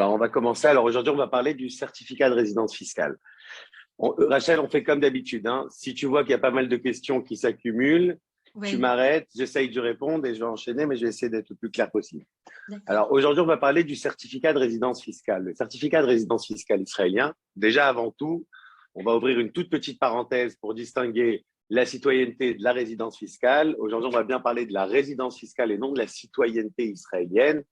Alors, on va commencer. Alors, aujourd'hui, on va parler du certificat de résidence fiscale. Rachel, on fait comme d'habitude, hein. Si tu vois qu'il y a pas mal de questions qui s'accumulent, tu Oui, m'arrêtes, j'essaye de répondre et je vais enchaîner, mais je vais essayer d'être le plus clair possible. d'accord. Alors, aujourd'hui, on va parler du certificat de résidence fiscale. Le certificat de résidence fiscale israélien, déjà avant tout, on va ouvrir une toute petite parenthèse pour distinguer la citoyenneté de la résidence fiscale. Aujourd'hui, on va bien parler de la résidence fiscale et non de la citoyenneté israélienne.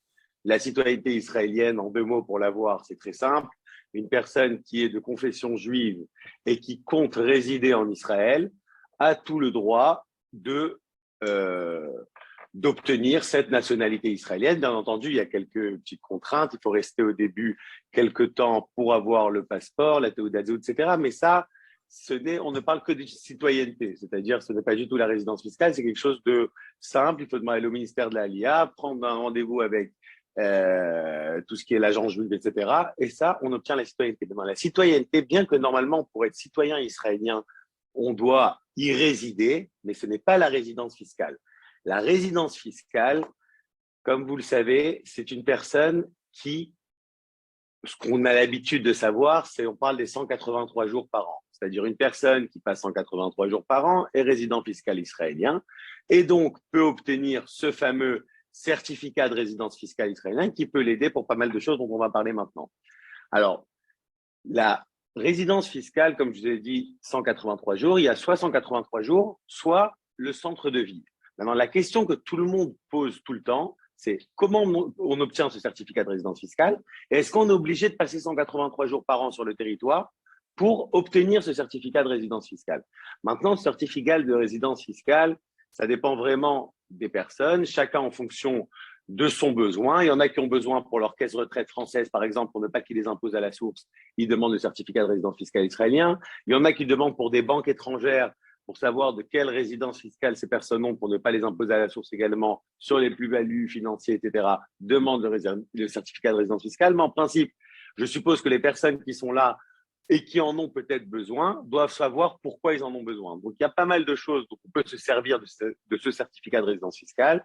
La citoyenneté israélienne, en deux mots pour l'avoir, c'est très simple. Une personne qui est de confession juive et qui compte résider en Israël a tout le droit de d'obtenir cette nationalité israélienne. Bien entendu, il y a quelques petites contraintes. Il faut rester au début quelques temps pour avoir le passeport, la Théodat Zéhout, etc. Mais ça, on ne parle que de citoyenneté, c'est-à-dire ce n'est pas du tout la résidence fiscale, c'est quelque chose de simple. Il faut demander au ministère de l'Aliyah, prendre un rendez-vous avec tout ce qui est l'agent juif, etc. Et ça, on obtient la citoyenneté. Dans la citoyenneté, bien que normalement, pour être citoyen israélien, on doit y résider, mais ce n'est pas la résidence fiscale. La résidence fiscale, comme vous le savez, c'est une personne qui, ce qu'on a l'habitude de savoir, c'est on parle des 183 jours par an. C'est-à-dire une personne qui passe 183 jours par an est résident fiscal israélien et donc peut obtenir ce fameux certificat de résidence fiscale israélien qui peut l'aider pour pas mal de choses dont on va parler maintenant. Alors, la résidence fiscale, comme je vous ai dit, 183 jours, il y a soit 183 jours, soit le centre de vie. Maintenant, la question que tout le monde pose tout le temps, c'est comment on obtient ce certificat de résidence fiscale et est-ce qu'on est obligé de passer 183 jours par an sur le territoire pour obtenir ce certificat de résidence fiscale. Maintenant, ce certificat de résidence fiscale, ça dépend vraiment des personnes, chacun en fonction de son besoin. Il y en a qui ont besoin pour leur caisse retraite française, par exemple, pour ne pas qu'ils les imposent à la source, ils demandent le certificat de résidence fiscale israélien. Il y en a qui demandent pour des banques étrangères, pour savoir de quelle résidence fiscale ces personnes ont, pour ne pas les imposer à la source également, sur les plus-values financières, etc., demandent le certificat de résidence fiscale. Mais en principe, je suppose que les personnes qui sont là et qui en ont peut-être besoin, doivent savoir pourquoi ils en ont besoin. Donc, il y a pas mal de choses dont on peut se servir de ce certificat de résidence fiscale.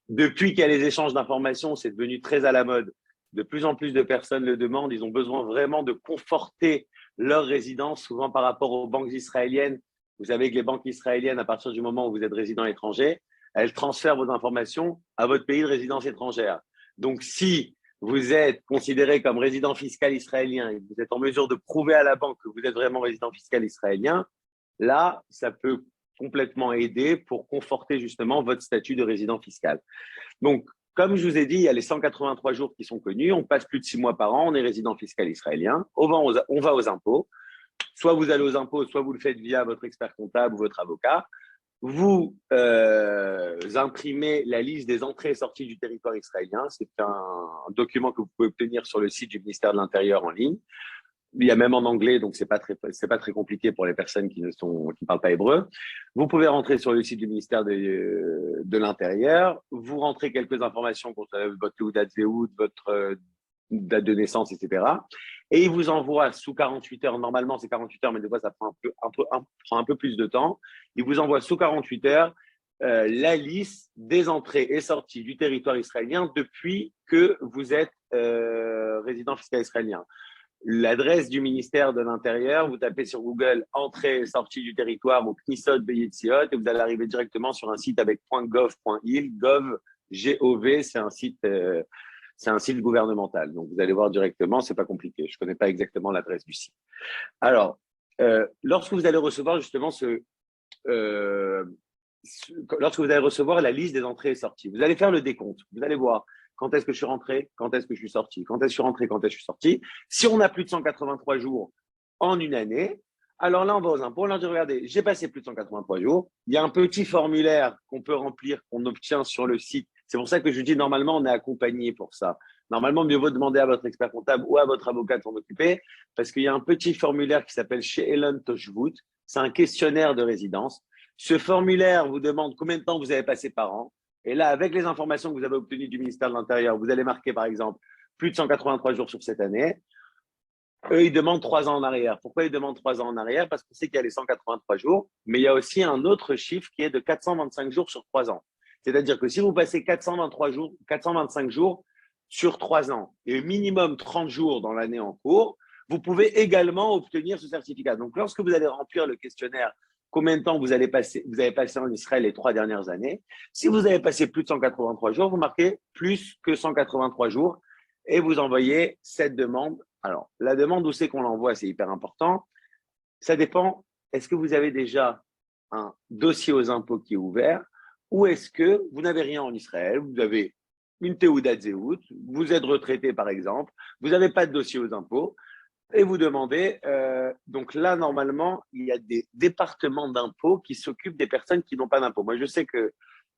Depuis qu'il y a les échanges d'informations, c'est devenu très à la mode. De plus en plus de personnes le demandent. Ils ont besoin vraiment de conforter leur résidence, souvent par rapport aux banques israéliennes. Vous savez que les banques israéliennes, à partir du moment où vous êtes résident étranger, elles transfèrent vos informations à votre pays de résidence étrangère. Donc, si vous êtes considéré comme résident fiscal israélien et que vous êtes en mesure de prouver à la banque que vous êtes vraiment résident fiscal israélien, là, ça peut complètement aider pour conforter justement votre statut de résident fiscal. Donc, comme je vous ai dit, il y a les 183 jours qui sont connus. On passe plus de 6 mois par an, on est résident fiscal israélien. On va aux impôts. Soit vous allez aux impôts, soit vous le faites via votre expert comptable ou votre avocat. Vous imprimez la liste des entrées et sorties du territoire israélien. C'est un document que vous pouvez obtenir sur le site du ministère de l'Intérieur en ligne. Il y a même en anglais, donc c'est pas très compliqué pour les personnes qui parlent pas hébreu. Vous pouvez rentrer sur le site du ministère de l'Intérieur. Vous rentrez quelques informations concernant votre Théodat Zéhout, votre date de naissance, etc. Et il vous envoie sous 48 heures. Normalement, c'est 48 heures, mais des fois, ça prend un peu plus de temps. Il vous envoie sous 48 heures la liste des entrées et sorties du territoire israélien depuis que vous êtes résident fiscal israélien. L'adresse du ministère de l'Intérieur, vous tapez sur Google entrée et sortie du territoire ou Knisot Beyetziot et vous allez arriver directement sur un site avec .gov.il. Gov, c'est un site gouvernemental. Donc vous allez voir directement, c'est pas compliqué. Je connais pas exactement l'adresse du site. Alors, lorsque vous allez recevoir justement lorsque vous allez recevoir la liste des entrées et sorties, vous allez faire le décompte. Vous allez voir quand est-ce que je suis rentré, quand est-ce que je suis sorti, quand est-ce que je suis rentré, quand est-ce que je suis sorti. Si on a plus de 183 jours en une année, alors là, on va aux impôts, on leur dit, regardez, j'ai passé plus de 183 jours. Il y a un petit formulaire qu'on peut remplir, qu'on obtient sur le site. C'est pour ça que je dis, normalement, on est accompagné pour ça. Normalement, mieux vaut demander à votre expert comptable ou à votre avocat de s'en occuper, parce qu'il y a un petit formulaire qui s'appelle She'elon Toshvut. C'est un questionnaire de résidence. Ce formulaire vous demande combien de temps vous avez passé par an. Et là, avec les informations que vous avez obtenues du ministère de l'Intérieur, vous allez marquer, par exemple, plus de 183 jours sur cette année. Eux, ils demandent 3 ans en arrière. Pourquoi ils demandent 3 ans en arrière? Parce qu'on sait qu'il y a les 183 jours, mais il y a aussi un autre chiffre qui est de 425 jours sur 3 ans. C'est-à-dire que si vous passez 425 jours sur 3 ans et minimum 30 jours dans l'année en cours, vous pouvez également obtenir ce certificat. Donc, lorsque vous allez remplir le questionnaire, combien de temps vous avez passé en Israël les 3 dernières années, si vous avez passé plus de 183 jours, vous marquez plus que 183 jours et vous envoyez cette demande. Alors, la demande, où c'est qu'on l'envoie, c'est hyper important. Ça dépend. Est-ce que vous avez déjà un dossier aux impôts qui est ouvert ou est-ce que vous n'avez rien en Israël, vous avez une Teudat Zehut, vous êtes retraité par exemple, vous n'avez pas de dossier aux impôts, et vous demandez, donc là, normalement, il y a des départements d'impôts qui s'occupent des personnes qui n'ont pas d'impôts. Moi, je sais que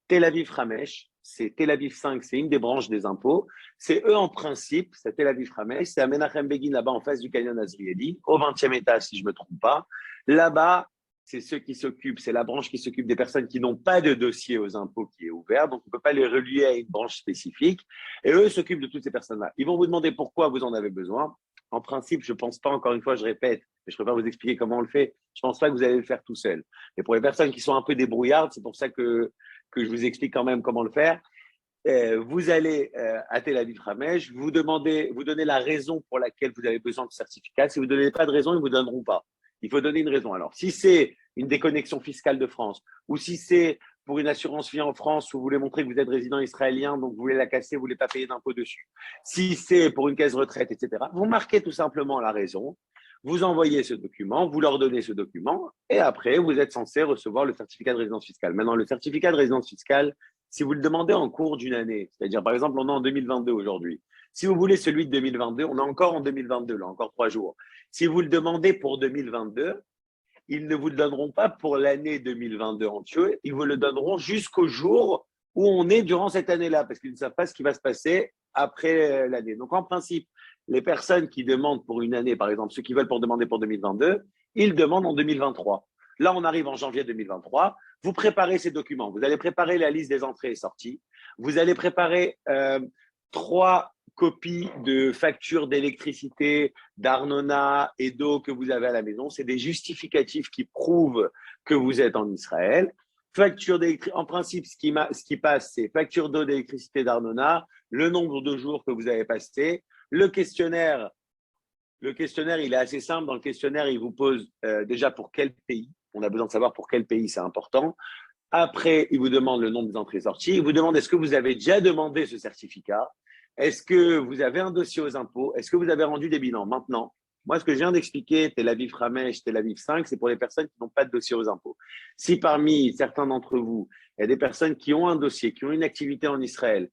Tel Aviv Ramesh, c'est Tel Aviv 5, c'est une des branches des impôts. C'est eux en principe, c'est Tel Aviv Ramesh, c'est à Menachem Begin, là-bas en face du canyon Azrieli, au 20e étage, si je ne me trompe pas. Là-bas, c'est ceux qui s'occupent, c'est la branche qui s'occupe des personnes qui n'ont pas de dossier aux impôts qui est ouvert, donc on ne peut pas les relier à une branche spécifique. Et eux s'occupent de toutes ces personnes-là. Ils vont vous demander pourquoi vous en avez besoin. En principe, je ne pense pas, encore une fois, je répète, mais je préfère vous expliquer comment on le fait. Je ne pense pas que vous allez le faire tout seul. Et pour les personnes qui sont un peu débrouillardes, c'est pour ça que je vous explique quand même comment le faire. Vous allez à Tel Aviv Ramesh, vous donnez la raison pour laquelle vous avez besoin de certificat. Si vous ne donnez pas de raison, ils ne vous donneront pas. Il faut donner une raison. Alors, si c'est une déconnexion fiscale de France, ou si c'est pour une assurance vie en France où vous voulez montrer que vous êtes résident israélien, donc vous voulez la casser, vous ne voulez pas payer d'impôt dessus. Si c'est pour une caisse retraite, etc., vous marquez tout simplement la raison, vous envoyez ce document, vous leur donnez ce document, et après, vous êtes censé recevoir le certificat de résidence fiscale. Maintenant, le certificat de résidence fiscale, si vous le demandez en cours d'une année, c'est-à-dire, par exemple, on est en 2022 aujourd'hui, si vous voulez celui de 2022, on est encore en 2022, là, encore 3 jours. Si vous le demandez pour 2022, ils ne vous le donneront pas pour l'année 2022 entière, ils vous le donneront jusqu'au jour où on est durant cette année-là, parce qu'ils ne savent pas ce qui va se passer après l'année. Donc, en principe, les personnes qui demandent pour une année, par exemple, ceux qui veulent pour demander pour 2022, ils demandent en 2023. Là, on arrive en janvier 2023. Vous préparez ces documents. Vous allez préparer la liste des entrées et sorties. Vous allez préparer 3 copies de factures d'électricité, d'Arnona et d'eau que vous avez à la maison. C'est des justificatifs qui prouvent que vous êtes en Israël. Facture d'électricité, en principe, ce qui passe, c'est facture d'eau, d'électricité, d'Arnona, le nombre de jours que vous avez passé, le questionnaire, il est assez simple. Dans le questionnaire, il vous pose déjà pour quel pays. On a besoin de savoir pour quel pays, c'est important. Après, il vous demande le nombre des entrées et sorties. Il vous demande est-ce que vous avez déjà demandé ce certificat? Est-ce que vous avez un dossier aux impôts? Est-ce que vous avez rendu des bilans? Maintenant, moi, ce que je viens d'expliquer, Tel Aviv Ramesh, Tel Aviv 5, c'est pour les personnes qui n'ont pas de dossier aux impôts. Si parmi certains d'entre vous, il y a des personnes qui ont un dossier, qui ont une activité en Israël,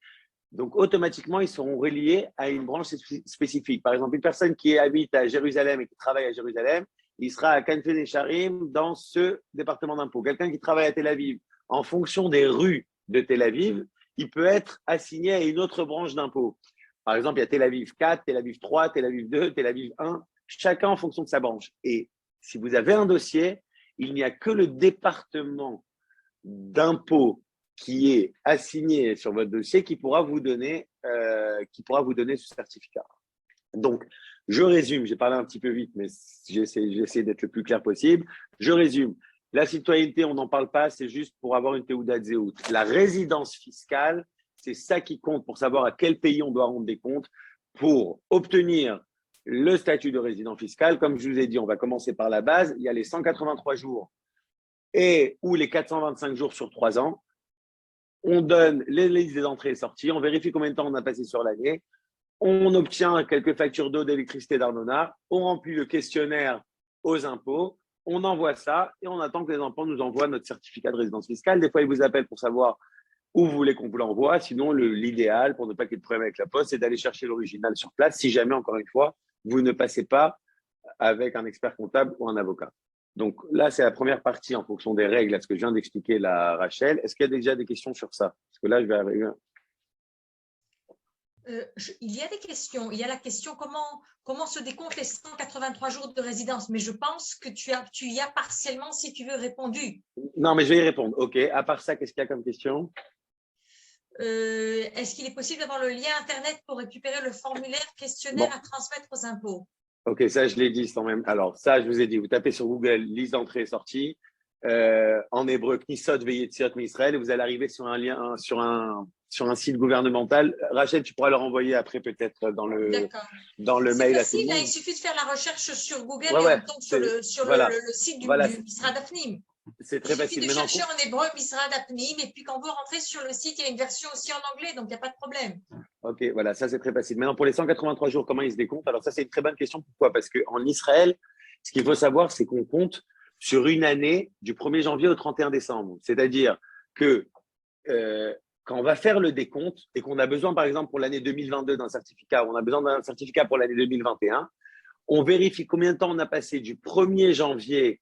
donc automatiquement, ils seront reliés à une branche spécifique. Par exemple, une personne qui habite à Jérusalem et qui travaille à Jérusalem, il sera à Kanfé Necharim dans ce département d'impôts. Quelqu'un qui travaille à Tel Aviv, en fonction des rues de Tel Aviv, il peut être assigné à une autre branche d'impôts. Par exemple, il y a Tel Aviv 4, Tel Aviv 3, Tel Aviv 2, Tel Aviv 1, chacun en fonction de sa branche. Et si vous avez un dossier, il n'y a que le département d'impôts qui est assigné sur votre dossier qui pourra vous donner ce certificat. Donc, je résume, j'ai parlé un petit peu vite, mais j'ai essayé d'être le plus clair possible. Je résume. La citoyenneté, on n'en parle pas, c'est juste pour avoir une Teudat Zehut. La résidence fiscale, c'est ça qui compte pour savoir à quel pays on doit rendre des comptes pour obtenir le statut de résident fiscal. Comme je vous ai dit, on va commencer par la base. Il y a les 183 jours ou les 425 jours sur 3 ans. On donne les listes des entrées et sorties, on vérifie combien de temps on a passé sur l'année, on obtient quelques factures d'eau, d'électricité, d'Arnona, on remplit le questionnaire aux impôts, on envoie ça et on attend que les impôts nous envoient notre certificat de résidence fiscale. Des fois, ils vous appellent pour savoir où vous voulez qu'on vous l'envoie. Sinon, l'idéal, pour ne pas qu'il y ait de problème avec la poste, c'est d'aller chercher l'original sur place si jamais, encore une fois, vous ne passez pas avec un expert comptable ou un avocat. Donc là, c'est la première partie en fonction des règles, à ce que je viens d'expliquer, la Rachel. Est-ce qu'il y a déjà des questions sur ça? Parce que là, je vais arriver. Il y a des questions. Il y a la question comment se décomptent les 183 jours de résidence. Mais je pense que tu y as partiellement, si tu veux, répondu. Non, mais je vais y répondre. OK. À part ça, qu'est-ce qu'il y a comme question? Est-ce qu'il est possible d'avoir le lien Internet pour récupérer le formulaire questionnaire à transmettre aux impôts? OK, ça, je l'ai dit sans même. Alors, ça, je vous ai dit, vous tapez sur Google liste d'entrée et sortie. en hébreu, Knisot Veyetziot Israël, et vous allez arriver sur un lien, sur un site gouvernemental. Rachel, tu pourras le renvoyer après peut-être dans le C'est mail à tout le facile, hein, monde. il suffit de faire la recherche sur Google Ouais, et ouais, on tombe sur voilà, le site voilà, du Misrad Apnim. c'est Il très suffit facile. de Maintenant, chercher en hébreu Misrad Apnim et puis quand vous rentrez sur le site, il y a une version aussi en anglais, donc il n'y a pas de problème. ok, voilà, ça c'est très facile. Maintenant, pour les 183 jours, comment ils se décomptent? Alors ça, c'est une très bonne question. Pourquoi? Parce qu'en Israël, ce qu'il faut savoir, c'est qu'on compte sur une année du 1er janvier au 31 décembre. C'est-à-dire que quand on va faire le décompte et qu'on a besoin, par exemple, pour l'année 2022 d'un certificat, ou on a besoin d'un certificat pour l'année 2021, on vérifie combien de temps on a passé du 1er janvier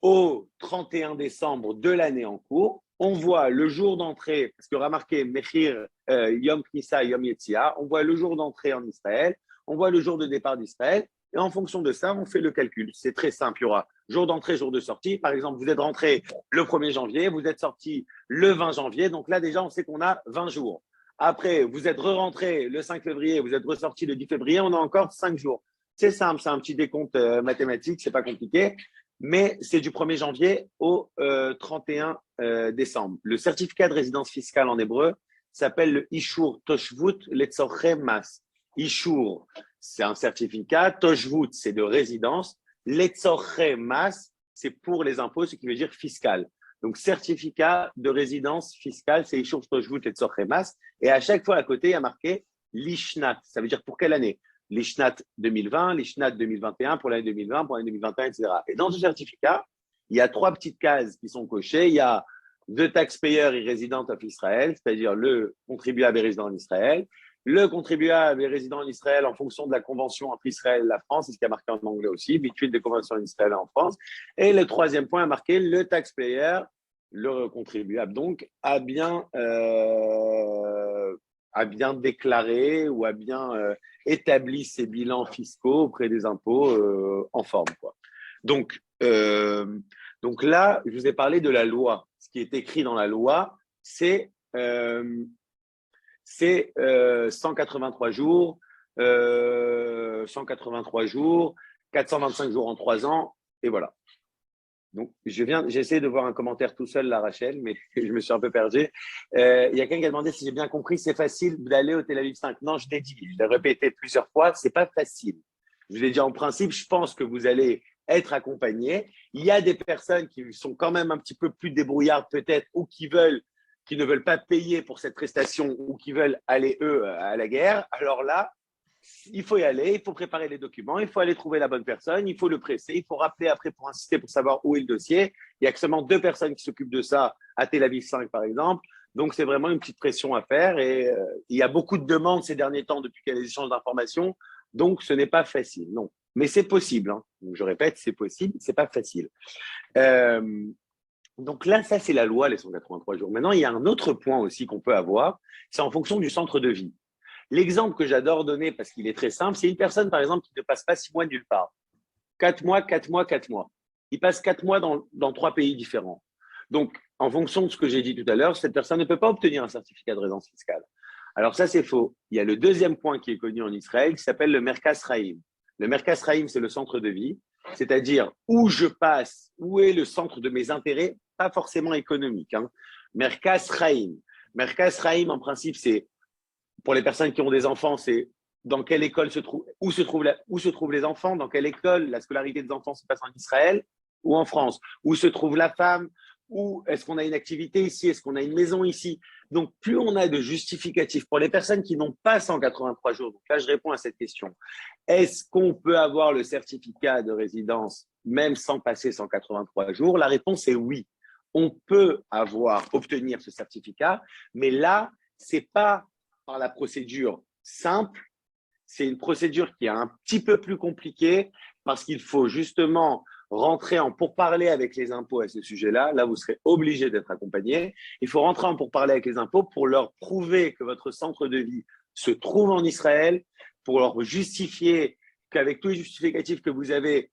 au 31 décembre de l'année en cours. On voit le jour d'entrée, parce qu'il y aura marqué Mechir Yom Knissa Yom Yetzia, on voit le jour d'entrée en Israël, on voit le jour de départ d'Israël, et en fonction de ça, on fait le calcul. C'est très simple, il y aura jour d'entrée, jour de sortie. Par exemple, vous êtes rentré le 1er janvier, vous êtes sorti le 20 janvier, donc là déjà, on sait qu'on a 20 jours. Après, vous êtes re-rentré le 5 février, vous êtes ressorti le 10 février, on a encore 5 jours. C'est simple, c'est un petit décompte mathématique, c'est pas compliqué, mais c'est du 1er janvier au 31 décembre. Le certificat de résidence fiscale en hébreu s'appelle le Ishur Toshvut Letzorche Mas. Ishur, c'est un certificat. Toshvut, c'est de résidence. Letzorche Mas, c'est pour les impôts, ce qui veut dire fiscal. Donc, certificat de résidence fiscale, c'est Ishur Toshvut Letzorche Mas. Et à chaque fois, à côté, il y a marqué l'Ishnat. Ça veut dire pour quelle année? L'Ishnat 2020, l'Ishnat 2021, pour l'année 2020, pour l'année 2021, etc. Et dans ce certificat, il y a 3 petites cases qui sont cochées. Il y a the taxpayer et resident of Israel, c'est-à-dire le contribuable et résident en Israël, le contribuable et résident en Israël en fonction de la convention entre Israël et la France, c'est ce qui a marqué en anglais aussi, between des conventions en Israël et en France. Et le 3e point a marqué le taxpayer, le contribuable, donc, a bien déclaré ou a bien établi ses bilans fiscaux auprès des impôts en forme, quoi. Donc là, je vous ai parlé de la loi. Ce qui est écrit dans la loi, c'est 183 jours, 425 jours en 3 ans, et voilà. Donc, j'essaie de voir un commentaire tout seul, là, Rachel, mais je me suis un peu perdu. Il y a quelqu'un qui a demandé si j'ai bien compris, c'est facile d'aller au Tel Aviv 5. Non, je l'ai dit, je l'ai répété plusieurs fois, c'est pas facile. Je vous l'ai dit en principe, je pense que vous allez être accompagné. Il y a des personnes qui sont quand même un petit peu plus débrouillardes peut-être, ou qui ne veulent pas payer pour cette prestation, ou qui veulent aller, eux, à la guerre. Alors là, il faut y aller, il faut préparer les documents, il faut aller trouver la bonne personne, il faut le presser, il faut rappeler après pour insister pour savoir où est le dossier. Il y a seulement 2 personnes qui s'occupent de ça à Tel Aviv 5, par exemple. Donc, c'est vraiment une petite pression à faire. Et il y a beaucoup de demandes ces derniers temps depuis qu'il y a des échanges d'informations. Donc, ce n'est pas facile, non. Mais c'est possible. Hein. Donc, je répète, c'est possible, c'est pas facile. Donc là, ça, c'est la loi, les 183 jours. Maintenant, il y a un autre point aussi qu'on peut avoir, c'est en fonction du centre de vie. L'exemple que j'adore donner, parce qu'il est très simple, c'est une personne, par exemple, qui ne passe pas 6 mois nulle part. 4 mois, 4 mois, 4 mois. Il passe 4 mois dans 3 pays différents. Donc, en fonction de ce que j'ai dit tout à l'heure, cette personne ne peut pas obtenir un certificat de résidence fiscale. Alors ça, c'est faux. Il y a le 2e point qui est connu en Israël, qui s'appelle le Merkas Raïm. Le Merkas Raïm, c'est le centre de vie, c'est-à-dire où je passe, où est le centre de mes intérêts, pas forcément économiques. Hein. Merkas Raïm. Merkas Raïm, en principe, c'est pour les personnes qui ont des enfants, c'est dans quelle école où se trouvent les enfants, dans quelle école la scolarité des enfants se passe en Israël ou en France, où se trouve la femme, où est-ce qu'on a une activité ici, est-ce qu'on a une maison ici. Donc, plus on a de justificatifs pour les personnes qui n'ont pas 183 jours, donc là, je réponds à cette question. Est-ce qu'on peut avoir le certificat de résidence même sans passer 183 jours? La réponse est oui. On peut obtenir ce certificat, mais là, c'est pas par la procédure simple, c'est une procédure qui est un petit peu plus compliquée parce qu'il faut justement rentrer en pourparlers avec les impôts à ce sujet-là. Là, vous serez obligé d'être accompagné. Il faut rentrer en pourparlers avec les impôts pour leur prouver que votre centre de vie se trouve en Israël, pour leur justifier qu'avec tous les justificatifs que vous avez,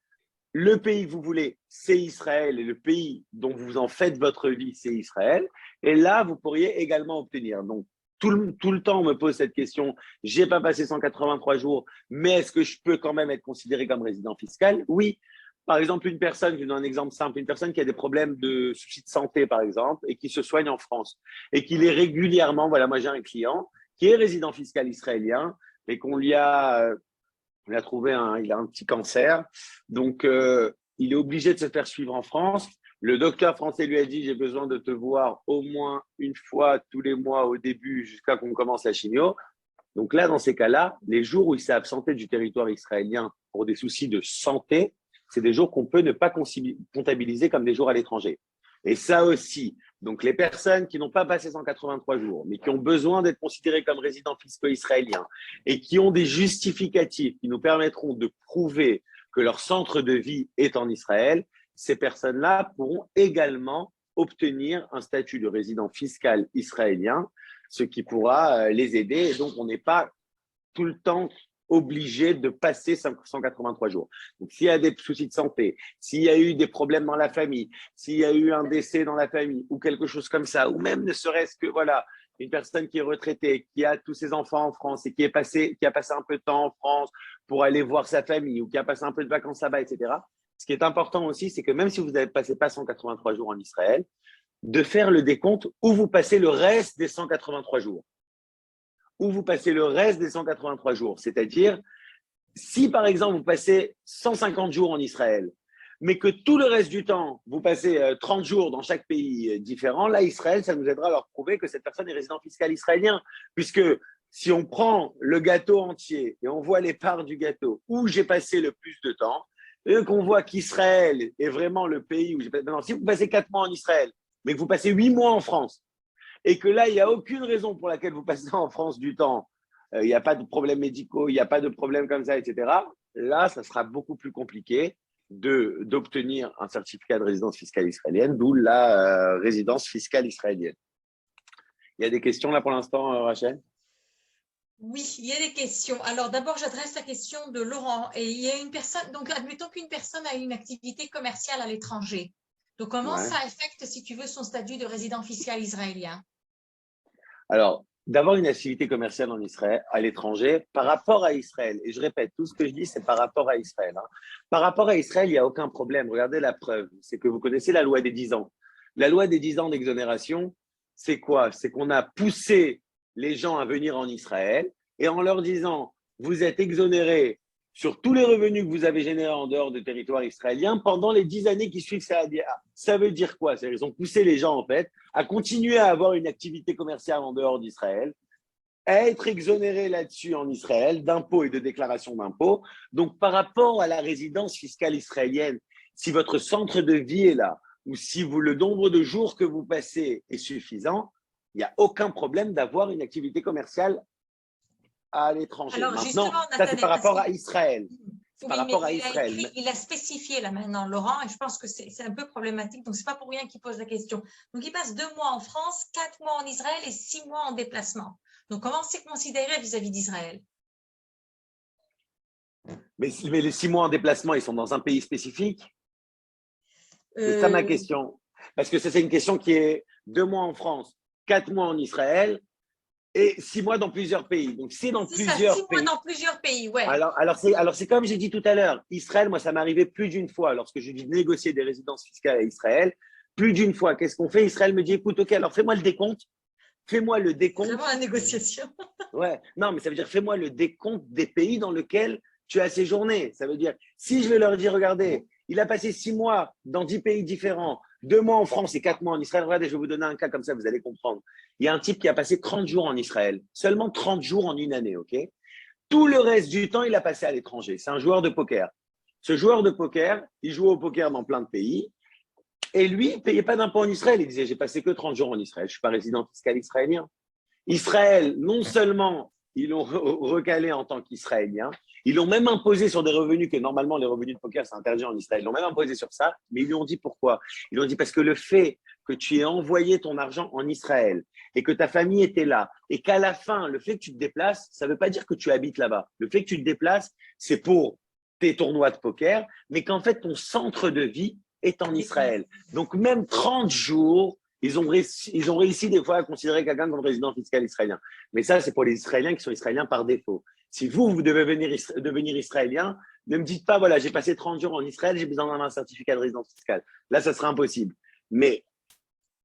le pays que vous voulez, c'est Israël, et le pays dont vous en faites votre vie, c'est Israël. Et là, vous pourriez également obtenir. Donc, tout le temps, on me pose cette question. Je n'ai pas passé 183 jours, mais est-ce que je peux quand même être considéré comme résident fiscal? Oui. Par exemple, une personne, je donne un exemple simple, une personne qui a des problèmes de soucis de santé, par exemple, et qui se soigne en France, et qui est régulièrement, voilà, moi j'ai un client qui est résident fiscal israélien, et on lui a trouvé il a un petit cancer, donc il est obligé de se faire suivre en France. Le docteur français lui a dit, j'ai besoin de te voir au moins une fois tous les mois au début jusqu'à qu'on commence la chimio. Donc là, dans ces cas-là, les jours où il s'est absenté du territoire israélien pour des soucis de santé, c'est des jours qu'on peut ne pas comptabiliser comme des jours à l'étranger. Et ça aussi, donc les personnes qui n'ont pas passé 183 jours, mais qui ont besoin d'être considérées comme résidents fiscaux israéliens et qui ont des justificatifs qui nous permettront de prouver que leur centre de vie est en Israël, ces personnes-là pourront également obtenir un statut de résident fiscal israélien, ce qui pourra les aider. Et donc, on n'est pas tout le temps obligé de passer 183 jours. Donc, s'il y a des soucis de santé, s'il y a eu des problèmes dans la famille, s'il y a eu un décès dans la famille ou quelque chose comme ça, ou même ne serait-ce que, voilà, une personne qui est retraitée, qui a tous ses enfants en France et qui a passé un peu de temps en France pour aller voir sa famille ou qui a passé un peu de vacances là-bas, etc. Ce qui est important aussi, c'est que même si vous n'avez passé pas 183 jours en Israël, de faire le décompte où vous passez le reste des 183 jours. Où vous passez le reste des 183 jours. C'est-à-dire, si par exemple vous passez 150 jours en Israël, mais que tout le reste du temps, vous passez 30 jours dans chaque pays différent, là, Israël, ça nous aidera à leur prouver que cette personne est résident fiscal israélien. Puisque si on prend le gâteau entier et on voit les parts du gâteau où j'ai passé le plus de temps, et qu'on voit qu'Israël est vraiment le pays où j'ai passé. Maintenant, si vous passez 4 mois en Israël, mais que vous passez 8 mois en France, et que là, il n'y a aucune raison pour laquelle vous passez en France du temps, il n'y a pas de problèmes médicaux, il n'y a pas de problèmes comme ça, etc., là, ça sera beaucoup plus compliqué d'obtenir un certificat de résidence fiscale israélienne, d'où la résidence fiscale israélienne. Il y a des questions là pour l'instant, Rachel? Oui, il y a des questions. Alors d'abord, j'adresse la question de Laurent. Et il y a une personne, donc admettons qu'une personne a une activité commerciale à l'étranger. Donc comment Ouais. ça affecte, si tu veux, son statut de résident fiscal israélien? Alors, d'avoir une activité commerciale en Israël, à l'étranger, par rapport à Israël, et je répète, tout ce que je dis, c'est par rapport à Israël. Hein. Par rapport à Israël, il n'y a aucun problème. Regardez la preuve, c'est que vous connaissez la loi des 10 ans. La loi des 10 ans d'exonération, c'est quoi? C'est qu'on a poussé les gens à venir en Israël et en leur disant, vous êtes exonérés sur tous les revenus que vous avez générés en dehors du territoire israélien pendant les 10 années qui suivent ça. Ça veut dire quoi? Ils ont poussé les gens, en fait, à continuer à avoir une activité commerciale en dehors d'Israël, à être exonérés là-dessus en Israël d'impôts et de déclarations d'impôts. Donc, par rapport à la résidence fiscale israélienne, si votre centre de vie est là, ou si le nombre de jours que vous passez est suffisant, il n'y a aucun problème d'avoir une activité commerciale à l'étranger. Alors Maintenant, justement, ça c'est Nathanaël, par rapport à Israël. C'est par oui, mais rapport à Israël. il a spécifié là maintenant, Laurent, et je pense que c'est un peu problématique, donc ce n'est pas pour rien qu'il pose la question. Donc il passe 2 mois en France, 4 mois en Israël et 6 mois en déplacement. Donc comment c'est considéré vis-à-vis d'Israël? Mais les 6 mois en déplacement, ils sont dans un pays spécifique? C'est ça ma question. Parce que c'est une question qui est 2 mois en France, 4 mois en Israël et 6 mois dans plusieurs pays. Donc, c'est dans plusieurs 6 mois pays. dans plusieurs pays, ouais. Alors c'est comme j'ai dit tout à l'heure. Israël, moi, ça m'est arrivé plus d'une fois lorsque je dis négocier des résidences fiscales à Israël. Plus d'une fois. Qu'est-ce qu'on fait? Israël me dit, écoute, OK, alors fais-moi le décompte. Fais-moi le décompte. Vraiment la négociation. Ouais, non, mais ça veut dire fais-moi le décompte des pays dans lesquels tu as séjourné. Ça veut dire, si je vais leur dire, regardez, il a passé 6 mois dans 10 pays différents, 2 mois en France et 4 mois en Israël. Regardez, je vais vous donner un cas comme ça, vous allez comprendre. Il y a un type qui a passé 30 jours en Israël, seulement 30 jours en une année, OK? Tout le reste du temps, il a passé à l'étranger. C'est un joueur de poker. Ce joueur de poker, il jouait au poker dans plein de pays. Et lui, il ne payait pas d'impôt en Israël. Il disait, j'ai passé que 30 jours en Israël. Je ne suis pas résident fiscal israélien. Israël, non seulement ils l'ont recalé en tant qu'Israélien, ils l'ont même imposé sur des revenus que normalement les revenus de poker c'est interdit en Israël. Ils l'ont même imposé sur ça, mais ils lui ont dit pourquoi. Ils lui ont dit parce que le fait que tu aies envoyé ton argent en Israël et que ta famille était là et qu'à la fin, le fait que tu te déplaces, ça ne veut pas dire que tu habites là-bas. Le fait que tu te déplaces, c'est pour tes tournois de poker, mais qu'en fait ton centre de vie est en Israël. Donc même 30 jours, ils ont réussi des fois à considérer quelqu'un comme résident fiscal israélien. Mais ça, c'est pour les Israéliens qui sont israéliens par défaut. Si vous devez devenir israélien, ne me dites pas, voilà, j'ai passé 30 jours en Israël, j'ai besoin d'un certificat de résidence fiscale. Là, ça sera impossible. Mais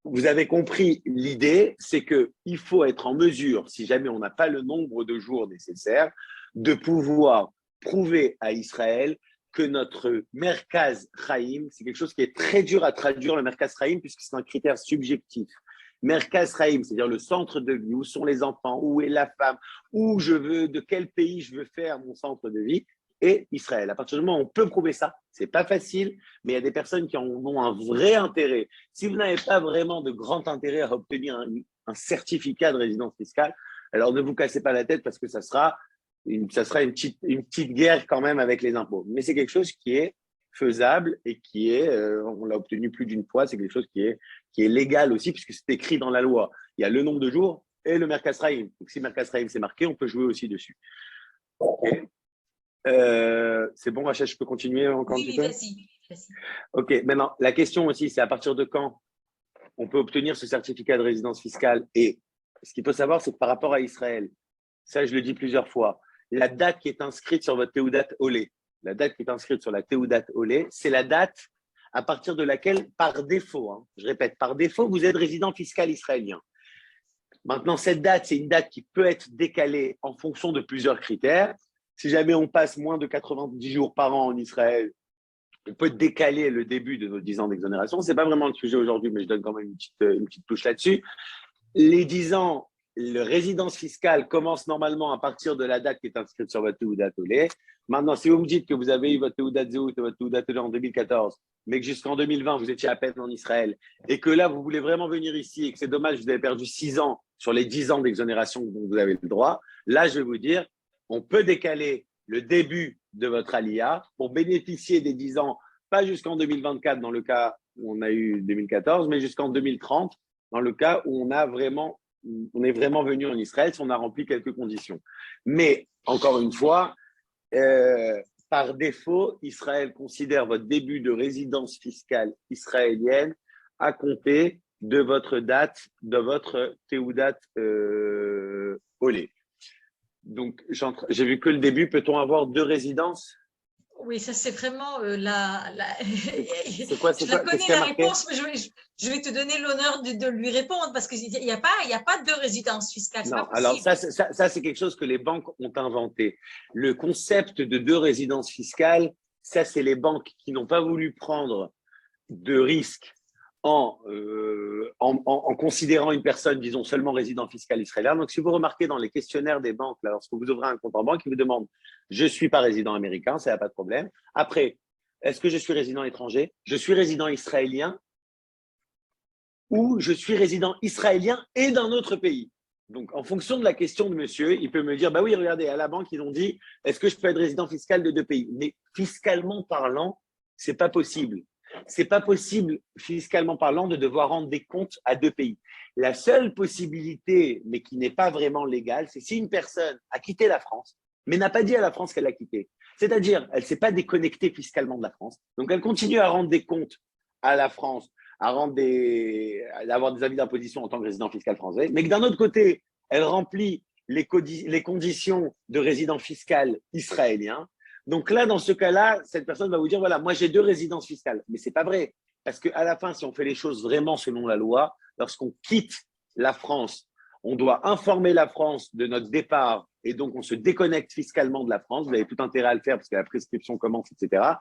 vous avez compris l'idée, c'est qu'il faut être en mesure, si jamais on n'a pas le nombre de jours nécessaires, de pouvoir prouver à Israël que notre Merkaz Chaim, c'est quelque chose qui est très dur à traduire, le Merkaz Chaim, puisque c'est un critère subjectif. Merkaz Chaim, c'est-à-dire le centre de vie, où sont les enfants, où est la femme, de quel pays je veux faire mon centre de vie, et Israël. À partir du moment où on peut prouver ça, c'est pas facile, mais il y a des personnes qui en ont un vrai intérêt. Si vous n'avez pas vraiment de grand intérêt à obtenir un certificat de résidence fiscale, alors ne vous cassez pas la tête parce que ça sera une petite guerre quand même avec les impôts. Mais c'est quelque chose qui est faisable et qui est, on l'a obtenu plus d'une fois, c'est quelque chose qui est légal aussi puisque c'est écrit dans la loi. Il y a le nombre de jours et le Merkaz Chaim. Donc si Merkaz Chaim c'est marqué, on peut jouer aussi dessus. Okay. C'est bon, Rachel, je peux continuer encore un petit peu? Vas-y. Ok, maintenant, la question aussi, c'est à partir de quand on peut obtenir ce certificat de résidence fiscale. Et ce qu'il faut savoir, c'est que par rapport à Israël, ça, je le dis plusieurs fois, la date qui est inscrite sur votre Teudat Olé, la date qui est inscrite sur la Teudat Olé, c'est la date à partir de laquelle, par défaut, je répète, par défaut, vous êtes résident fiscal israélien. Maintenant, cette date, c'est une date qui peut être décalée en fonction de plusieurs critères. Si jamais on passe moins de 90 jours par an en Israël, on peut décaler le début de nos 10 ans d'exonération. Ce n'est pas vraiment le sujet aujourd'hui, mais je donne quand même une petite touche là-dessus. Les 10 ans, la résidence fiscale commence normalement à partir de la date qui est inscrite sur votre Teudat Olé. Maintenant, si vous me dites que vous avez eu votre Teudat Zehut et votre Teudat Olé en 2014, mais que jusqu'en 2020, vous étiez à peine en Israël, et que là, vous voulez vraiment venir ici et que c'est dommage, vous avez perdu 6 ans sur les 10 ans d'exonération dont vous avez le droit, là, je vais vous dire, on peut décaler le début de votre ALIA pour bénéficier des 10 ans, pas jusqu'en 2024 dans le cas où on a eu 2014, mais jusqu'en 2030 dans le cas où on est vraiment venu en Israël si on a rempli quelques conditions. Mais, encore une fois, par défaut, Israël considère votre début de résidence fiscale israélienne à compter de votre date, de votre Teudat Olé. Donc, j'ai vu que le début. Peut-on avoir 2 résidences? Oui, ça c'est vraiment C'est quoi, je la connais la réponse, mais je vais te donner l'honneur de lui répondre parce qu'il n'y a pas de résidence fiscale. Non, alors ça, c'est quelque chose que les banques ont inventé. Le concept de 2 résidences fiscales, ça, c'est les banques qui n'ont pas voulu prendre de risques en considérant une personne, disons, seulement résident fiscal israélien. Donc, si vous remarquez dans les questionnaires des banques, là, lorsque vous ouvrez un compte en banque, ils vous demandent « Je ne suis pas résident américain, ça n'a pas de problème. » Après, est-ce que je suis résident étranger? Je suis résident israélien ou je suis résident israélien et d'un autre pays. Donc, en fonction de la question de monsieur, il peut me dire « Bah oui, regardez, à la banque, ils ont dit « Est-ce que je peux être résident fiscal de 2 pays ?» Mais fiscalement parlant, ce n'est pas possible. Ce n'est pas possible, fiscalement parlant, de devoir rendre des comptes à 2 pays. La seule possibilité, mais qui n'est pas vraiment légale, c'est si une personne a quitté la France, mais n'a pas dit à la France qu'elle l'a quittée. C'est-à-dire, elle ne s'est pas déconnectée fiscalement de la France. Donc, elle continue à rendre des comptes à la France, à avoir des avis d'imposition en tant que résident fiscal français, mais que d'un autre côté, elle remplit les conditions de résident fiscal israélien. Donc là, dans ce cas-là, cette personne va vous dire, voilà, moi j'ai 2 résidences fiscales. Mais ce n'est pas vrai. Parce qu'à la fin, si on fait les choses vraiment selon la loi, lorsqu'on quitte la France, on doit informer la France de notre départ et donc on se déconnecte fiscalement de la France. Vous avez tout intérêt à le faire parce que la prescription commence, etc.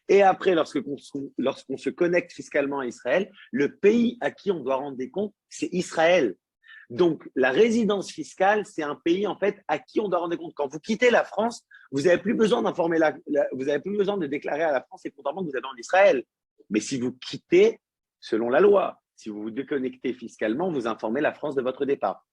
Et après, lorsqu'on se connecte fiscalement à Israël, le pays à qui on doit rendre des comptes, c'est Israël. Donc, la résidence fiscale, c'est un pays en fait à qui on doit rendre compte. Quand vous quittez la France, vous n'avez plus besoin d'informer vous n'avez plus besoin de déclarer à la France et comptablement que vous êtes en Israël. Mais si vous quittez, selon la loi, si vous vous déconnectez fiscalement, vous informez la France de votre départ.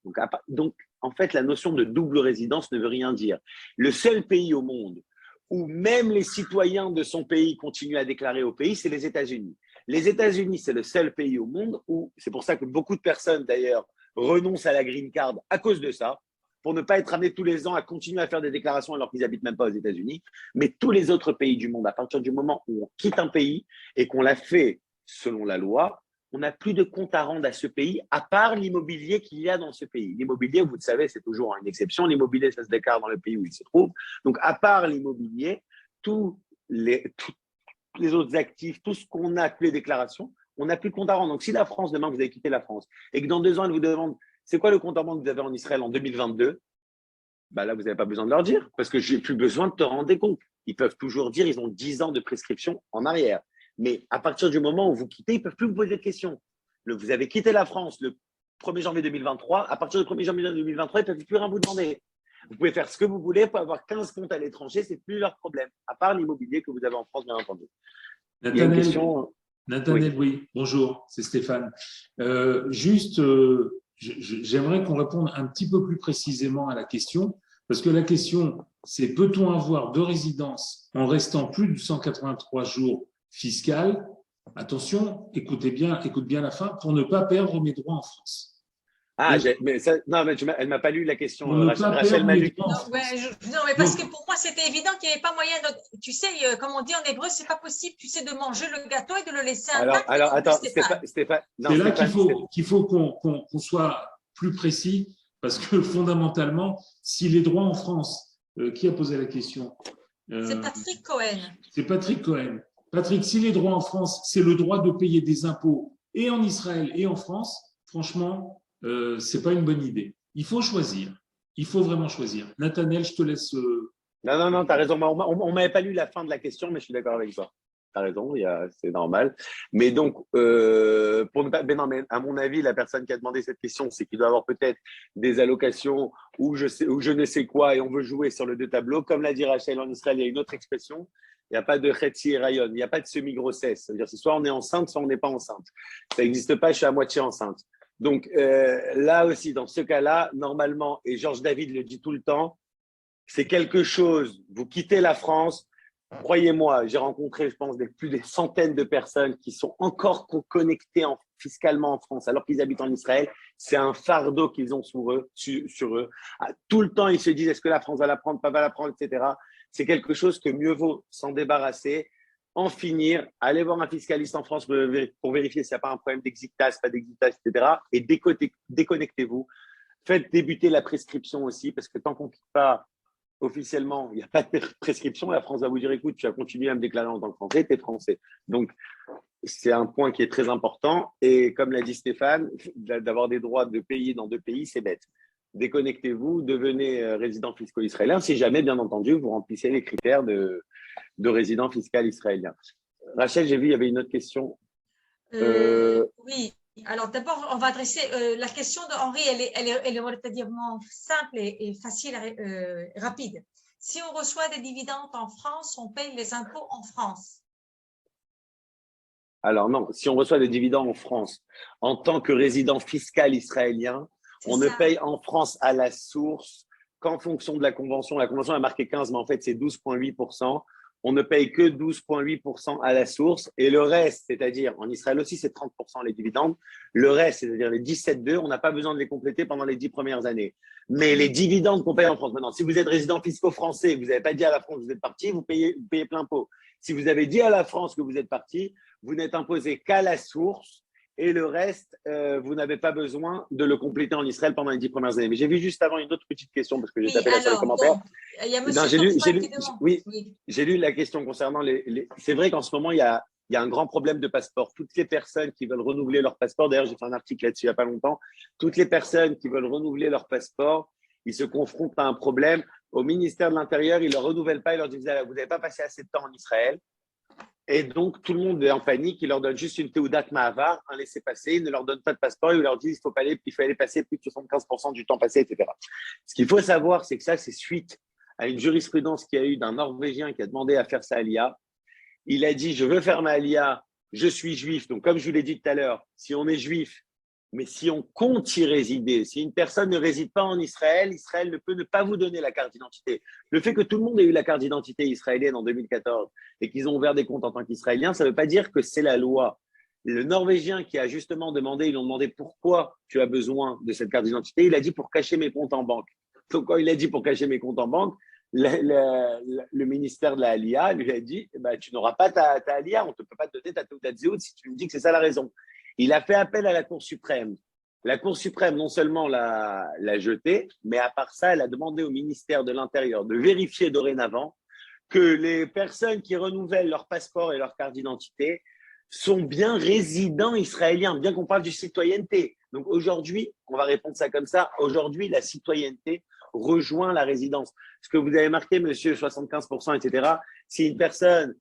Donc, en fait, la notion de double résidence ne veut rien dire. Le seul pays au monde où même les citoyens de son pays continuent à déclarer au pays, c'est les États-Unis. Les États-Unis, c'est le seul pays au monde où, c'est pour ça que beaucoup de personnes d'ailleurs renoncent à la green card à cause de ça, pour ne pas être amenés tous les ans à continuer à faire des déclarations alors qu'ils n'habitent même pas aux États-Unis. Mais tous les autres pays du monde, à partir du moment où on quitte un pays et qu'on l'a fait selon la loi, on n'a plus de compte à rendre à ce pays, à part l'immobilier qu'il y a dans ce pays. L'immobilier, vous le savez, c'est toujours une exception. L'immobilier, ça se déclare dans le pays où il se trouve. Donc, à part l'immobilier, tous les autres actifs, tout ce qu'on a, toutes les déclarations, on n'a plus de compte à rendre. Donc, si la France, demain, vous avez quitté la France et que dans 2 ans, elle vous demande c'est quoi le compte à rendre que vous avez en Israël en 2022, bah là, vous n'avez pas besoin de leur dire parce que je n'ai plus besoin de te rendre des comptes. Ils peuvent toujours dire ils ont 10 ans de prescription en arrière. Mais à partir du moment où vous quittez, ils ne peuvent plus vous poser de questions. Vous avez quitté la France le 1er janvier 2023. À partir du 1er janvier 2023, ils ne peuvent plus rien vous demander. Vous pouvez faire ce que vous voulez, vous pouvez avoir 15 comptes à l'étranger, ce n'est plus leur problème, à part l'immobilier que vous avez en France, bien entendu. Il y a une question. Nathanaël, oui, bonjour, c'est Stéphane. J'aimerais qu'on réponde un petit peu plus précisément à la question, parce que la question, c'est peut-on avoir 2 résidences en restant plus de 183 jours fiscales? Attention, écoute bien la fin, pour ne pas perdre mes droits en France. Ah, mais elle ne m'a pas lu la question. Rachel m'a lu. Non, mais parce que pour moi, c'était évident qu'il n'y avait pas moyen de… Tu sais, comme on dit en hébreu, ce n'est pas possible, tu sais, de manger le gâteau et de le laisser intact. Alors attends, Stéphane. C'est là qu'il faut qu'on soit plus précis, parce que fondamentalement, si les droits en France, qui a posé la question? C'est Patrick Cohen. C'est Patrick Cohen. Patrick, si les droits en France, c'est le droit de payer des impôts et en Israël et en France, franchement, ce n'est pas une bonne idée. Il faut choisir. Il faut vraiment choisir. Nathanaël, je te laisse… Non, tu as raison. On ne m'avait pas lu la fin de la question, mais je suis d'accord avec toi. Tu as raison, c'est normal. Mais donc, mais à mon avis, la personne qui a demandé cette question, c'est qu'il doit avoir peut-être des allocations ou je ne sais quoi, et on veut jouer sur le 2 tableaux. Comme l'a dit Rachel, en Israël, il y a une autre expression. Il n'y a pas de chetzi et rayon, il n'y a pas de semi-grossesse. C'est-à-dire que soit on est enceinte, soit on n'est pas enceinte. Ça n'existe pas, je suis à moitié enceinte. Donc là aussi, dans ce cas-là, normalement, et Georges David le dit tout le temps, c'est quelque chose, vous quittez la France, croyez-moi, j'ai rencontré, je pense, plus des centaines de personnes qui sont encore connectées fiscalement en France alors qu'ils habitent en Israël. C'est un fardeau qu'ils ont sur eux. Tout le temps, ils se disent, est-ce que la France va la prendre, pas va la prendre, etc. C'est quelque chose que mieux vaut s'en débarrasser, en finir, aller voir un fiscaliste en France pour vérifier s'il n'y a pas un problème d'exitas, pas d'exitas, etc. Et déconnectez-vous. Faites débuter la prescription aussi, parce que tant qu'on ne quitte pas officiellement, il n'y a pas de prescription, la France va vous dire, écoute, tu as continué à me déclarer en tant que Français, tu es Français. Donc, c'est un point qui est très important. Et comme l'a dit Stéphane, d'avoir des droits de pays dans 2 pays, c'est bête. Déconnectez-vous, devenez résident fiscal israélien, si jamais, bien entendu, vous remplissez les critères de résident fiscal israélien. Rachel, j'ai vu, il y avait une autre question. Oui. Alors, d'abord, on va adresser la question d'Henri, elle est relativement simple et facile, rapide. Si on reçoit des dividendes en France, on paye les impôts en France? Alors non, si on reçoit des dividendes en France, en tant que résident fiscal israélien, on ne paye en France à la source qu'en fonction de la convention. La convention a marqué 15, mais en fait, c'est 12,8%. On ne paye que 12,8% à la source. Et le reste, c'est-à-dire, en Israël aussi, c'est 30% les dividendes. Le reste, c'est-à-dire les 17,2, on n'a pas besoin de les compléter pendant les 10 premières années. Mais les dividendes qu'on paye en France, maintenant, si vous êtes résident fiscal français, vous n'avez pas dit à la France que vous êtes parti, vous payez plein pot. Si vous avez dit à la France que vous êtes parti, vous n'êtes imposé qu'à la source. Et le reste, vous n'avez pas besoin de le compléter en Israël pendant les 10 premières années. Mais j'ai vu juste avant une autre petite question parce que j'ai tapé là sur les commentaires. Il y a monsieur qui demande. J'ai lu la question concernant C'est vrai qu'en ce moment, il y a un grand problème de passeport. Toutes les personnes qui veulent renouveler leur passeport, d'ailleurs, j'ai fait un article là-dessus il n'y a pas longtemps, toutes les personnes qui veulent renouveler leur passeport, ils se confrontent à un problème. Au ministère de l'Intérieur, ils ne le renouvellent pas. Ils leur disent, vous n'avez pas passé assez de temps en Israël. Et donc, tout le monde est en panique. Ils leur donnent juste une Teudat Ma'avar, un laissez-passer. Ils ne leur donnent pas de passeport. Ils leur disent qu'il faut aller passer plus de 75% du temps passé, etc. Ce qu'il faut savoir, c'est que ça, c'est suite à une jurisprudence qu'il y a eu d'un Norvégien qui a demandé à faire sa Aliyah. Il a dit, je veux faire ma Aliyah, je suis juif. Donc, comme je vous l'ai dit tout à l'heure, si on est juif, mais si on compte y résider, si une personne ne réside pas en Israël, Israël ne peut ne pas vous donner la carte d'identité. Le fait que tout le monde ait eu la carte d'identité israélienne en 2014 et qu'ils ont ouvert des comptes en tant qu'Israéliens, ça ne veut pas dire que c'est la loi. Le Norvégien qui a justement demandé, ils lui ont demandé pourquoi tu as besoin de cette carte d'identité, il a dit pour cacher mes comptes en banque. Donc quand il a dit pour cacher mes comptes en banque, le ministère de la Aliyah lui a dit tu n'auras pas ta Aliyah, on ne peut pas te donner ta Teudat Zehut si tu me dis que c'est ça la raison. Il a fait appel à la Cour suprême. La Cour suprême, non seulement l'a jetée, mais à part ça, elle a demandé au ministère de l'Intérieur de vérifier dorénavant que les personnes qui renouvellent leur passeport et leur carte d'identité sont bien résidents israéliens, bien qu'on parle de citoyenneté. Donc aujourd'hui, on va répondre ça comme ça, aujourd'hui, la citoyenneté rejoint la résidence. Ce que vous avez marqué, monsieur, 75%, etc., si une personne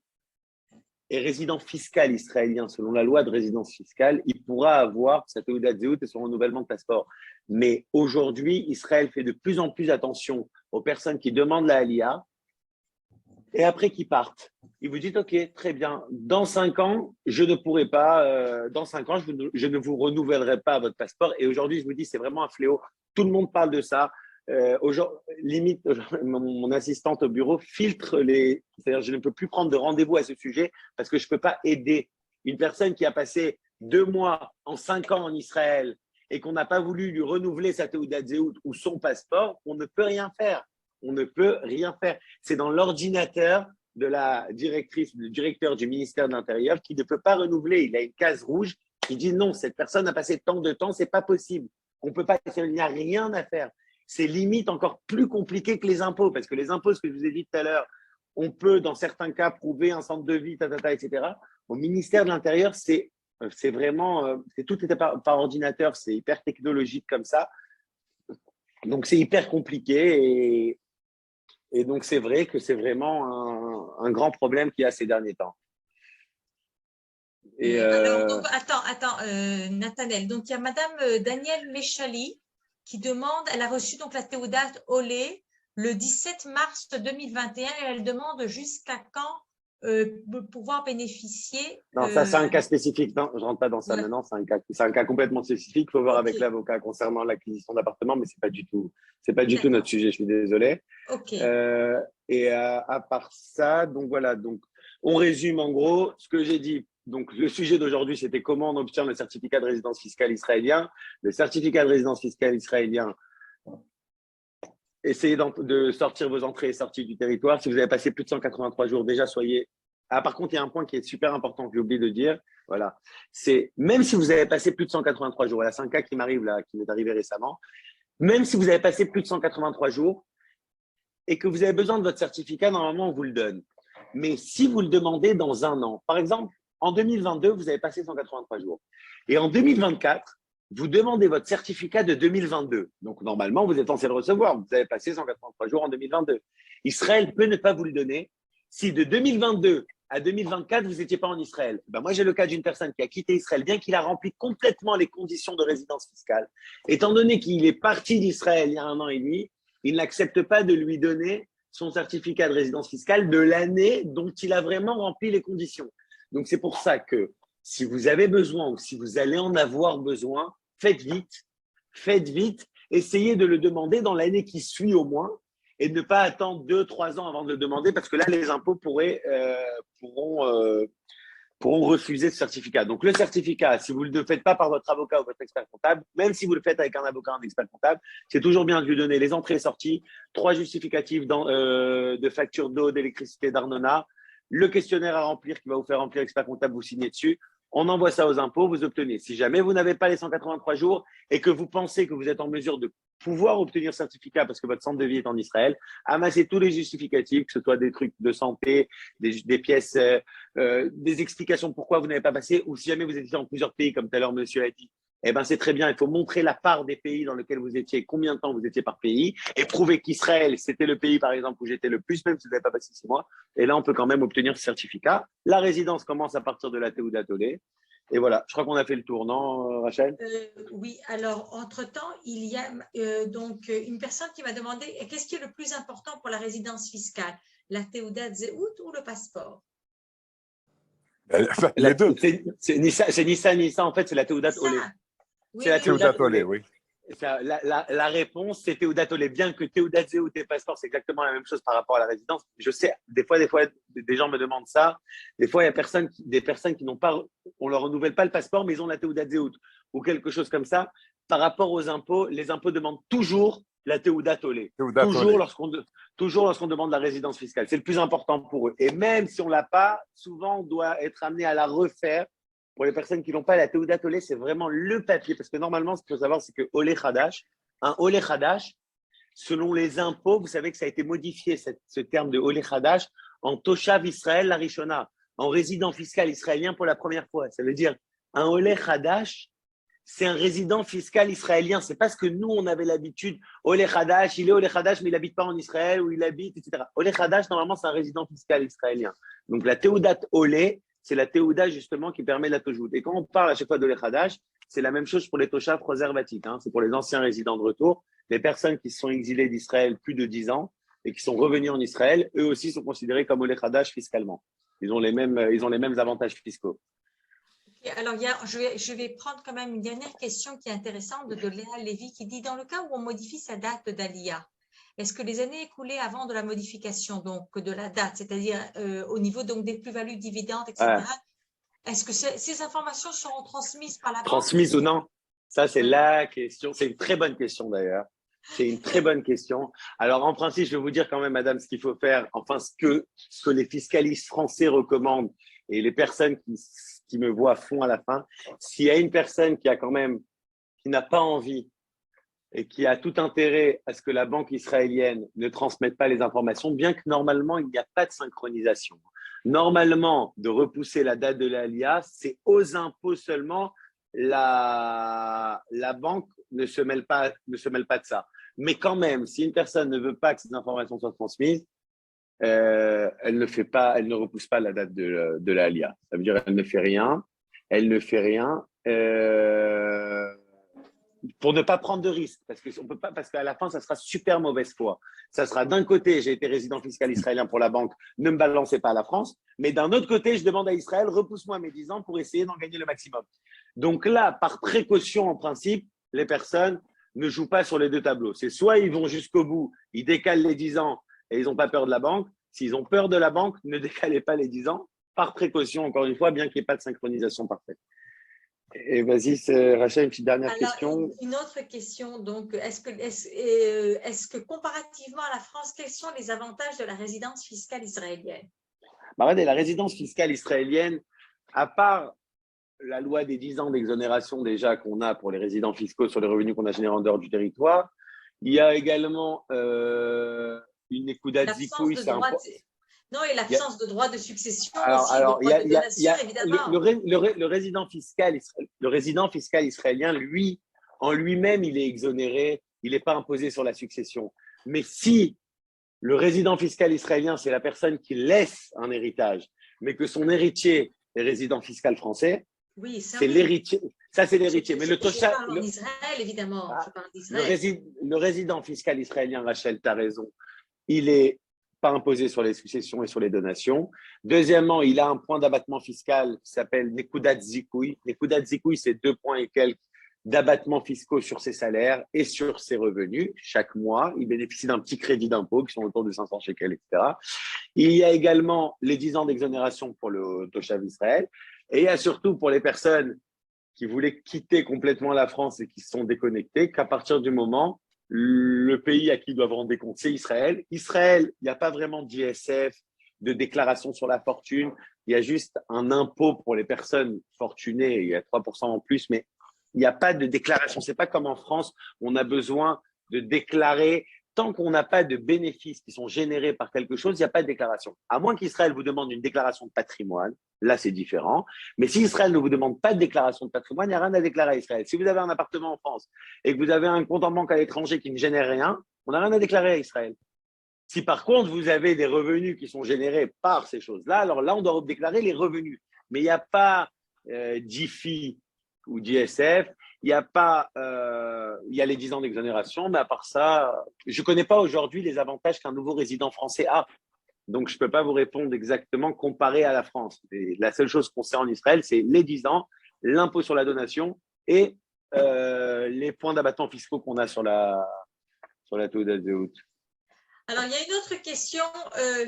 est résident fiscal israélien, selon la loi de résidence fiscale, il pourra avoir sa Teudat Zehut et son renouvellement de passeport. Mais aujourd'hui, Israël fait de plus en plus attention aux personnes qui demandent la Aliyah et après qui partent. Il vous dit, OK, très bien, dans 5 ans, je ne pourrai pas, dans 5 ans, je ne vous renouvellerai pas votre passeport. Et aujourd'hui, je vous dis, c'est vraiment un fléau. Tout le monde parle de ça. Limite, mon assistante au bureau filtre les… C'est-à-dire, je ne peux plus prendre de rendez-vous à ce sujet parce que je ne peux pas aider une personne qui a passé 2 mois en 5 ans en Israël et qu'on n'a pas voulu lui renouveler sa Teudat Zehut ou son passeport. On ne peut rien faire. On ne peut rien faire. C'est dans l'ordinateur de la directrice, du directeur du ministère de l'Intérieur qui ne peut pas renouveler. Il a une case rouge qui dit non, cette personne a passé tant de temps, c'est pas possible. On peut pas, il n'y a rien à faire. C'est limite encore plus compliqué que les impôts, parce que les impôts, ce que je vous ai dit tout à l'heure, on peut dans certains cas prouver un centre de vie, etc. Au ministère de l'Intérieur, c'est vraiment, tout est par ordinateur, c'est hyper technologique comme ça. Donc c'est hyper compliqué et donc c'est vrai que c'est vraiment un grand problème qu'il y a ces derniers temps. Et alors, donc, attends, Nathanaël. Donc, il y a Madame Danielle Méchali qui demande, elle a reçu donc la Teudat Olé le 17 mars 2021 et elle demande jusqu'à quand pouvoir bénéficier. Non, ça c'est un cas spécifique. Non, je ne rentre pas dans ça maintenant. C'est un cas complètement spécifique. Il faut voir avec l'avocat concernant l'acquisition d'appartement, mais c'est pas du tout notre sujet. Je suis désolé. Et à part ça, donc voilà. Donc on résume en gros ce que j'ai dit. Donc, le sujet d'aujourd'hui, c'était comment on obtient le certificat de résidence fiscale israélien. Le certificat de résidence fiscale israélien, essayez de sortir vos entrées et sorties du territoire. Si vous avez passé plus de 183 jours, déjà soyez… Ah, par contre, il y a un point qui est super important que j'ai oublié de dire. Voilà. C'est même si vous avez passé plus de 183 jours, voilà, c'est un cas qui m'arrive là, qui m'est arrivé récemment. Même si vous avez passé plus de 183 jours et que vous avez besoin de votre certificat, normalement, on vous le donne. Mais si vous le demandez dans 1 an, par exemple, en 2022, vous avez passé 183 jours. Et en 2024, vous demandez votre certificat de 2022. Donc, normalement, vous êtes censé le recevoir. Vous avez passé 183 jours en 2022. Israël peut ne pas vous le donner si de 2022 à 2024, vous n'étiez pas en Israël. Ben moi, j'ai le cas d'une personne qui a quitté Israël, bien qu'il a rempli complètement les conditions de résidence fiscale. Étant donné qu'il est parti d'Israël il y a 1 an et demi, il n'accepte pas de lui donner son certificat de résidence fiscale de l'année dont il a vraiment rempli les conditions. Donc, c'est pour ça que si vous avez besoin ou si vous allez en avoir besoin, faites vite, essayez de le demander dans l'année qui suit au moins et ne pas attendre 2-3 ans avant de le demander parce que là, les impôts pourront refuser ce certificat. Donc, le certificat, si vous ne le faites pas par votre avocat ou votre expert comptable, même si vous le faites avec un avocat ou un expert comptable, c'est toujours bien de lui donner les entrées et sorties, 3 justificatifs de facture d'eau, d'électricité, d'Arnona, le questionnaire à remplir qui va vous faire remplir l'expert comptable, vous signez dessus. On envoie ça aux impôts, vous obtenez. Si jamais vous n'avez pas les 183 jours et que vous pensez que vous êtes en mesure de pouvoir obtenir certificat parce que votre centre de vie est en Israël, amassez tous les justificatifs, que ce soit des trucs de santé, des pièces, des explications pourquoi vous n'avez pas passé, ou si jamais vous étiez en plusieurs pays, comme tout à l'heure monsieur a dit, eh ben c'est très bien, il faut montrer la part des pays dans lesquels vous étiez, combien de temps vous étiez par pays, et prouver qu'Israël, c'était le pays, par exemple, où j'étais le plus, même si vous n'avez pas passé 6 mois. Et là, on peut quand même obtenir ce certificat. La résidence commence à partir de la Teudat Olé. Et voilà, je crois qu'on a fait le tour, non, Rachel? Oui, alors, entre-temps, il y a donc une personne qui m'a demandé qu'est-ce qui est le plus important pour la résidence fiscale, la Teudat Zehut ou le passeport? Les deux. C'est ni ça, en fait, c'est la Teudat Olé. Oui, c'est la Teudat Olé, oui. La réponse, c'est Teudat Olé. Bien que Teudat Zehut et passeport, c'est exactement la même chose par rapport à la résidence. Je sais, des fois, des gens me demandent ça. Des fois, il y a des personnes qui n'ont pas, on leur renouvelle pas le passeport, mais ils ont la Teudat Zehut ou quelque chose comme ça. Par rapport aux impôts, les impôts demandent toujours la Teudat Olé. Toujours lorsqu'on demande la résidence fiscale. C'est le plus important pour eux. Et même si on l'a pas, souvent, on doit être amené à la refaire pour les personnes qui n'ont pas, la Teudat Olé, c'est vraiment le papier. Parce que normalement, ce qu'il faut savoir, c'est que Olé Hadash, un Olé Hadash, selon les impôts, vous savez que ça a été modifié, ce terme de Olé Hadash, en Toshav Israël la Rishona, en résident fiscal israélien pour la première fois. Ça veut dire un Olé Hadash, c'est un résident fiscal israélien. C'est pas ce que nous, on avait l'habitude. Olé Hadash, il est Olé Hadash, mais il n'habite pas en Israël, où il habite, etc. Olé Hadash, normalement, c'est un résident fiscal israélien. Donc, la Teudat Olé, c'est la Teuda, justement, qui permet la Tojout. Et quand on parle à chaque fois d'Olé Hadash, c'est la même chose pour les Toshav Roservatik. C'est pour les anciens résidents de retour. Les personnes qui se sont exilées d'Israël plus de 10 ans et qui sont revenus en Israël, eux aussi sont considérés comme Olé Hadash fiscalement. Ils ont les mêmes avantages fiscaux. Alors, je vais prendre quand même une dernière question qui est intéressante de Léa Lévy qui dit, dans le cas où on modifie sa date d'Aliyah, est-ce que les années écoulées avant de la modification donc de la date, c'est-à-dire au niveau donc des plus-values dividendes, etc., est-ce que ces informations seront transmises par la banque? Transmises ou non? Ça, c'est la question. C'est une très bonne question d'ailleurs. C'est une très bonne question. Alors, en principe, je vais vous dire quand même, madame, ce qu'il faut faire, enfin, ce que les fiscalistes français recommandent et les personnes qui me voient font à la fin. S'il y a une personne qui n'a pas envie et qui a tout intérêt à ce que la banque israélienne ne transmette pas les informations, bien que normalement, il n'y a pas de synchronisation. Normalement, de repousser la date de l'Aliyah, c'est aux impôts seulement. La banque ne se mêle pas de ça. Mais quand même, si une personne ne veut pas que ces informations soient transmises, elle ne repousse pas la date de l'Aliyah. Ça veut dire qu'elle ne fait rien. Elle ne fait rien. Pour ne pas prendre de risques, parce qu'à la fin, ça sera super mauvaise foi. Ça sera d'un côté, j'ai été résident fiscal israélien pour la banque, ne me balancez pas à la France, mais d'un autre côté, je demande à Israël, repousse-moi mes 10 ans pour essayer d'en gagner le maximum. Donc là, par précaution, en principe, les personnes ne jouent pas sur les deux tableaux. C'est soit ils vont jusqu'au bout, ils décalent les 10 ans et ils n'ont pas peur de la banque. S'ils ont peur de la banque, ne décalez pas les 10 ans, par précaution, encore une fois, bien qu'il n'y ait pas de synchronisation parfaite. Et vas-y, Rachel, une petite dernière question. Une autre question, donc, est-ce que comparativement à la France, quels sont les avantages de la résidence fiscale israélienne? La résidence fiscale israélienne, à part la loi des 10 ans d'exonération déjà qu'on a pour les résidents fiscaux sur les revenus qu'on a générés en dehors du territoire, il y a également une écoudat zikoui. Non, et l'absence de droit de succession évidemment. Le résident fiscal israélien, lui, en lui-même, il est exonéré, il n'est pas imposé sur la succession. Mais si le résident fiscal israélien, c'est la personne qui laisse un héritage, mais que son héritier est résident fiscal français, c'est l'héritier. Ça, c'est l'héritier. Mais je parle en Israël, évidemment. Je parle d'Israël. Le résident fiscal israélien, Rachel, tu as raison, il n'est pas imposé sur les successions et sur les donations. Deuxièmement, il a un point d'abattement fiscal qui s'appelle Nekudat Zikoui. Nekudat Zikoui, c'est 2 points et quelques d'abattements fiscaux sur ses salaires et sur ses revenus. Chaque mois, il bénéficie d'un petit crédit d'impôt qui sont autour de 500 shekels, etc. Il y a également les 10 ans d'exonération pour le Toshav Israël. Et il y a surtout pour les personnes qui voulaient quitter complètement la France et qui se sont déconnectées, qu'à partir du moment, le pays à qui ils doivent rendre des comptes, c'est Israël. Israël, il n'y a pas vraiment d'ISF, de déclaration sur la fortune. Il y a juste un impôt pour les personnes fortunées. Il y a 3% en plus, mais il n'y a pas de déclaration. Ce n'est pas comme en France, on a besoin de déclarer. Tant qu'on n'a pas de bénéfices qui sont générés par quelque chose, il n'y a pas de déclaration. À moins qu'Israël vous demande une déclaration de patrimoine, là c'est différent. Mais si Israël ne vous demande pas de déclaration de patrimoine, il n'y a rien à déclarer à Israël. Si vous avez un appartement en France et que vous avez un compte en banque à l'étranger qui ne génère rien, on n'a rien à déclarer à Israël. Si par contre vous avez des revenus qui sont générés par ces choses-là, alors là on doit déclarer les revenus. Mais il n'y a pas d'IFI ou d'ISF. Il y a les 10 ans d'exonération, mais à part ça, je ne connais pas aujourd'hui les avantages qu'un nouveau résident français a. Donc, je ne peux pas vous répondre exactement comparé à la France. Et la seule chose qu'on sait en Israël, c'est les 10 ans, l'impôt sur la donation et les points d'abattement fiscaux qu'on a sur la Teudat Zehut. Alors, il y a une autre question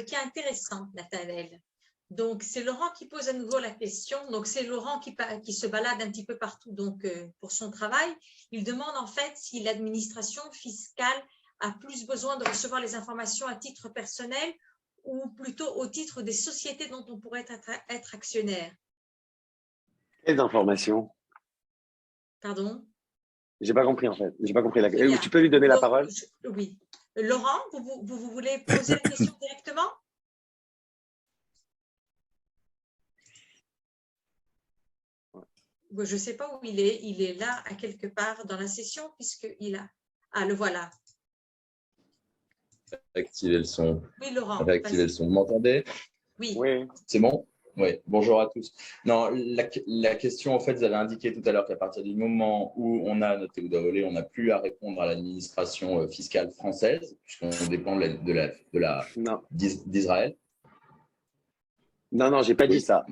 qui est intéressante, Nathanaël. Donc, c'est Laurent qui pose à nouveau la question. Donc, c'est Laurent qui se balade un petit peu partout donc, pour son travail. Il demande en fait si l'administration fiscale a plus besoin de recevoir les informations à titre personnel ou plutôt au titre des sociétés dont on pourrait être actionnaire. Quelles informations? Pardon? J'ai pas compris en fait. J'ai pas compris. Tu peux lui donner la parole? Oui. Laurent, vous voulez poser la question directement? Je ne sais pas où il est. Il est là, à quelque part dans la session, puisqu'il a… Ah, le voilà. Activer le son. Oui, Laurent. Réactiver le son. Vous m'entendez? Oui. C'est bon? Oui. Bonjour à tous. Non, la question, en fait, vous avez indiqué tout à l'heure qu'à partir du moment où on a notre TEODAOLE, on n'a plus à répondre à l'administration fiscale française, puisqu'on dépend d'Israël. Non, j'ai pas dit ça.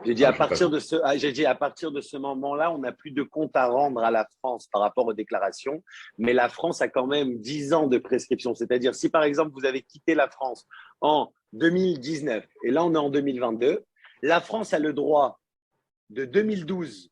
J'ai dit, à partir de ce moment-là, on n'a plus de compte à rendre à la France par rapport aux déclarations, mais la France a quand même 10 ans de prescription. C'est-à-dire, si par exemple, vous avez quitté la France en 2019, et là, on est en 2022, la France a le droit de 2012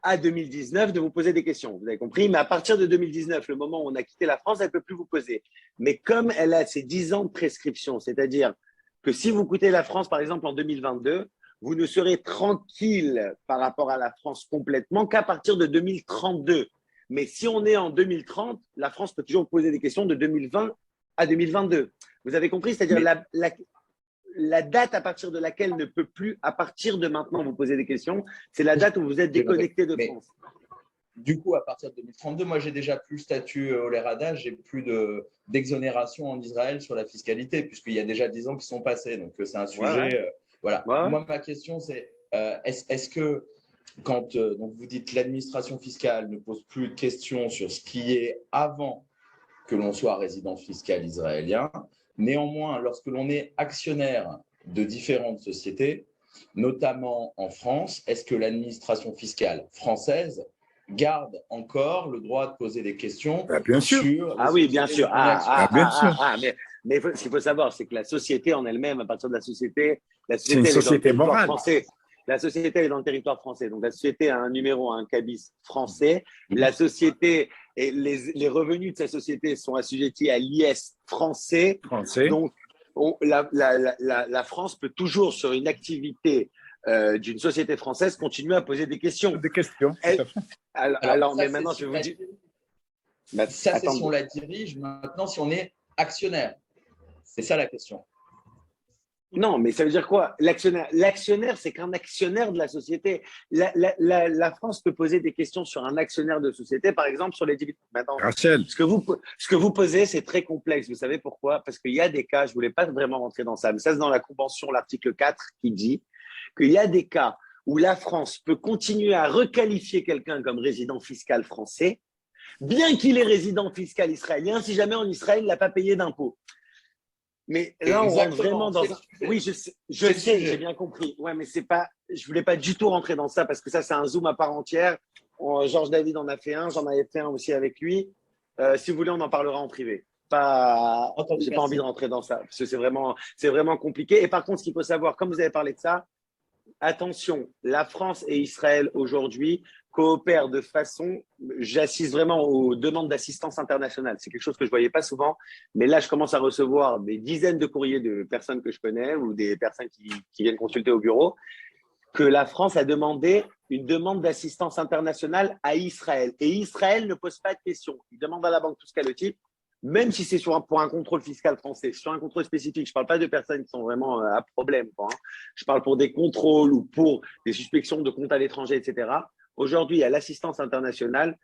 à 2019 de vous poser des questions. Vous avez compris? Mais à partir de 2019, le moment où on a quitté la France, elle ne peut plus vous poser. Mais comme elle a ces 10 ans de prescription, c'est-à-dire que si vous quittez la France, par exemple, en 2022, vous ne serez tranquille par rapport à la France complètement qu'à partir de 2032. Mais si on est en 2030, la France peut toujours poser des questions de 2020 à 2022. Vous avez compris? C'est-à-dire la date à partir de laquelle ne peut plus, à partir de maintenant, vous poser des questions, c'est la date où vous êtes déconnecté de France. Du coup, à partir de 2032, moi, j'ai déjà plus le statut Olerada, j'ai plus d'exonération en Israël sur la fiscalité, puisqu'il y a déjà 10 ans qui sont passés. Donc, c'est un sujet… voilà. Ouais. Moi, ma question, c'est est-ce que quand donc vous dites que l'administration fiscale ne pose plus de questions sur ce qui est avant que l'on soit résident fiscal israélien, néanmoins, lorsque l'on est actionnaire de différentes sociétés, notamment en France, est-ce que l'administration fiscale française garde encore le droit de poser des questions bien sûr. Sur… Ah oui, bien sûr. Mais ce qu'il faut savoir, c'est que la société en elle-même, à partir de la société c'est une société morale. Français. La société est dans le territoire français. Donc, la société a un numéro, un cabis français. La société et les revenus de sa société sont assujettis à l'IS français. Donc, la France peut toujours, sur une activité d'une société française, continuer à poser des questions. Des questions. Alors mais maintenant, je vais vous dire… Ça, c'est si on la dirige. Maintenant, si on est actionnaire. C'est ça la question. Non, mais ça veut dire quoi? L'actionnaire, c'est qu'un actionnaire de la société. La France peut poser des questions sur un actionnaire de société, par exemple sur les dividendes. Maintenant, Rachel. Ce que vous posez, c'est très complexe. Vous savez pourquoi? Parce qu'il y a des cas, je ne voulais pas vraiment rentrer dans ça, mais ça, c'est dans la Convention, l'article 4, qui dit qu'il y a des cas où la France peut continuer à requalifier quelqu'un comme résident fiscal français, bien qu'il est résident fiscal israélien, si jamais en Israël, il n'a pas payé d'impôts. Mais là, on rentre vraiment dans… Oui, je sais, j'ai bien compris. Ouais, mais c'est pas… Je voulais pas du tout rentrer dans ça parce que ça, c'est un zoom à part entière. Georges David en a fait un, j'en avais fait un aussi avec lui. Si vous voulez, on en parlera en privé. J'ai pas envie de rentrer dans ça parce que c'est vraiment compliqué. Et par contre, ce qu'il faut savoir, comme vous avez parlé de ça, attention, la France et Israël aujourd'hui coopèrent de façon, j'assiste vraiment aux demandes d'assistance internationale. C'est quelque chose que je ne voyais pas souvent, mais là, je commence à recevoir des dizaines de courriers de personnes que je connais ou des personnes qui viennent consulter au bureau, que la France a demandé une demande d'assistance internationale à Israël. Et Israël ne pose pas de questions. Il demande à la banque tout ce qu'elle le type, même si c'est pour un contrôle fiscal français, sur un contrôle spécifique. Je ne parle pas de personnes qui sont vraiment à problème, quoi, hein. Je parle pour des contrôles ou pour des suspicions de comptes à l'étranger, etc. Aujourd'hui, il y a l'assistance internationale.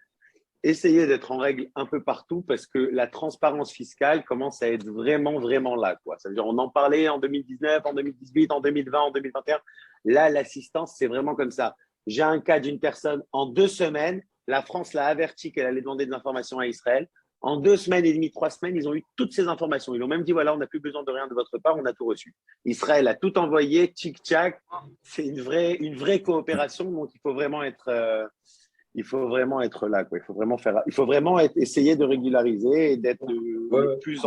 Essayez d'être en règle un peu partout parce que la transparence fiscale commence à être vraiment, vraiment là, quoi. Ça veut dire on en parlait en 2019, en 2018, en 2020, en 2021. Là, l'assistance, c'est vraiment comme ça. J'ai un cas d'une personne, en 2 semaines, la France l'a averti qu'elle allait demander des informations à Israël. En 2 semaines et demie, 3 semaines, ils ont eu toutes ces informations. Ils ont même dit, voilà, on n'a plus besoin de rien de votre part, on a tout reçu. Israël a tout envoyé, tchic-tchac. C'est une vraie coopération, donc il faut vraiment être là, quoi. Il faut vraiment essayer de régulariser et d'être le plus en